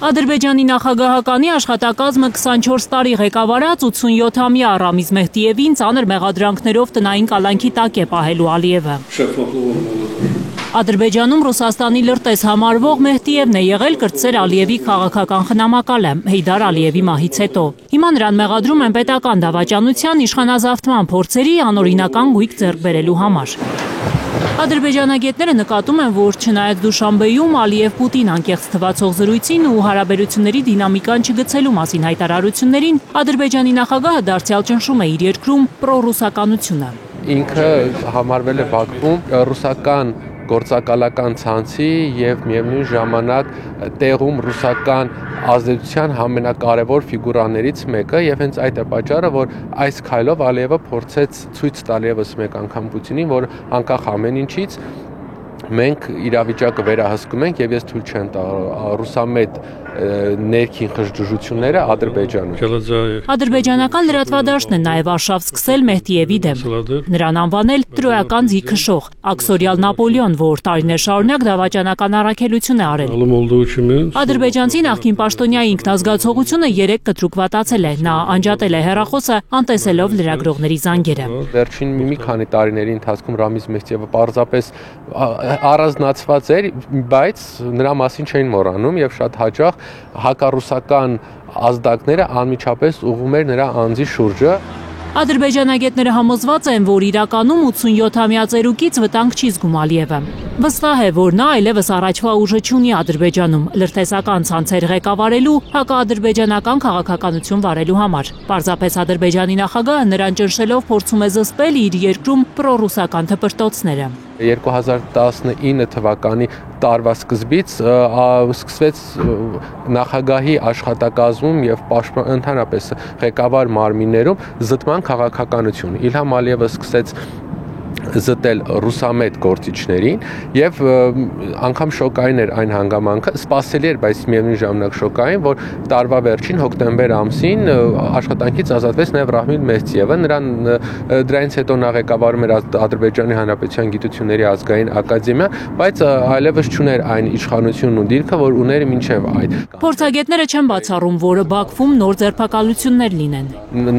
Ադրբեջանի նախագահականի աշխատակազմը 24 տարի ղեկավարած 87-ամյա Ռամիզ Մեհդիևին ծանր մեղադրանքներով տնային կալանքի տակ է պահելու Ալիևը։ Ադրբեջանում Ռուսաստանի լրտես համարվող Մեհդիևն է եղել կրտսեր Ալիևի քաղաքական խնամակալը Հեյդար Ալիևի մահից հետո։ Հիմա նրան մեղադրում են պետական դավաճանության, իշխանազավթման փորձերի անօրինական գույք ձեռք բերելու համար։ Ադրբեջանագետները նկատում են, որ չնայած Դուշանբեում Ալիև-Պուտին անկեղծ թվացող զրույցին ու հարաբերությունների դինամիկան չգցելու մասին հայտարարություններին, Ադրբեջանի նախագահը դարձյալ ճնշում է իր երկրում պրոռուսականությունը։ Ինքը համարվել է Բաքվում ռուսական գործակալական ցանցի եւ միևնույն ժամանակ տեղում ռուսական ազդեցության ամենակարևոր ֆիգուրաներից մեկը եւ հենց այդ է պատճառը, որ այս քայլով Ալիևը փորձեց ցույց տալ եւս մեկ անգամ Պուտինին, որ անկախ ամեն ինչից մենք իրավիճակը վերահսկում ենք եւ ես թույլ չեմ տա ռուսամետ ներքին խժդժությունները Ադրբեջանում։ Ադրբեջանական լրատվադաշտն է նաև արշավ սկսել Մեհդիևի դեմ։ Նրան անվանել տրոյական ձիգքշող, աքսորիալ Նապոլեոն, որ տարիներ շարունակ դավաճանական առաքելություն է արել։ Ադրբեջանցի նախկին պաշտոնյայի ինքնազգացողությունը 3 կտրուկվատացել է։ Նա անջատել է հեռախոսը, անտեսելով լրագրողների զանգերը։ Վերջին մի քանի տարիների ընթացքում Ռամիզ Մեհդիևը պարզապես առանձնացված էր, բայց նրա մասին չէին մոռանում եւ շատ հաճախ հակառուսական ազդակները անմիջապես ուղղում էր նրա անձի շուրջը։ Ադրբեջանագետները համոզված են, որ իրականում 87-ամյա ծերուկից վտանգ չի զգում Ալիևը։ Վստահ է, որ նա այլևս առաջվա ուժը չունի Ադրբեջանում լրտեսական ցանցեր ղեկավարելու, հակաադրբեջանական քաղաքականություն վարելու համար։ Պարզապես Ադրբեջանի նախագահը նրան ճնշելով փորձում է զսպել իր երկրում պրոռուսական թպրտոցները։ 2019 թվականի տարվա սկզբից սկսվեց նախագահի աշխատակազմում եւ ընդհանրապես ղեկավար մարմիններում զտման քաղաքականություն։ Իլհամ Ալիևը սկսեց զտել ռուսամետ գործիչներին եւ անգամ շոկային էր այն հանգամանքը, սպասելի էր, բայց միևնույն ժամանակ շոկային, որ տարվա վերջին հոկտեմբեր ամսին աշխատանքից ազատվեց նաեւ Ռամիզ Մեհդիևը, նրան դրանից հետո նա ղեկավարում էր Ադրբեջանի Հանրապետության գիտությունների ազգային ակադեմիա, բայց այլևս չուներ այն իշխանությունն ու դիրքը, որ ուներ մինչեւ այդ։ Փորձագետները չեն բացառում, որ Բաքվում նոր ձերբակալություններ լինեն։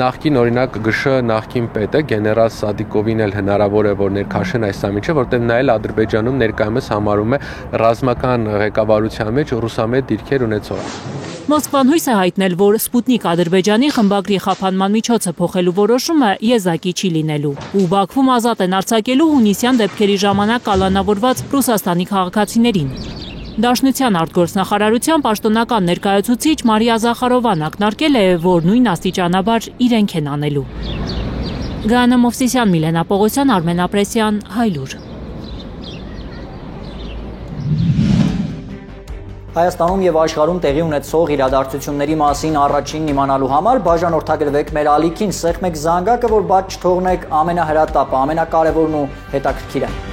Նախկին օրինակ ԳՇ նախկին պետը գեներալ Սադիկովին էլ հնարավոր է որ ներքաշեն այս ամիջը, որտեղ նա էլ Ադրբեջանում ներկայումս համարում է ռազմական ղեկավարության մեջ ռուսամետ դիրքեր ունեցող։ Մոսկվան հույս է հայտնել, որ Սպուտնիկ Ադրբեջանի խմբագրի խափանման միջոցը փոխելու որոշումը եզակի չի լինելու, ու Բաքվում ազատ են արձակելու հունիսյան դեպքերի ժամանակ կալանավորված Ռուսաստանի քաղաքացիներին։ Դաշնության արտգործնախարարության պաշտոնական ներկայացուցիչ Մարիա Զախարովան ակնարկել է, որ նույն աստիճանաբար իրենք են անելու։ Գայանա Մովսիսյան, Միլենա Պողոսյան, Արմեն Ապրեսյան, Հայլուր։ Հայաստանում եւ աշխարհում տեղի ունեցող իրադարձությունների մասին առաջինն իմանալու համար բաժանորդագրվեք մեր ալիքին, սեղմեք զանգակը, որ բաց չթողնեք ամենահրատապը, ամենակարևորն ու հետաքրքիրը։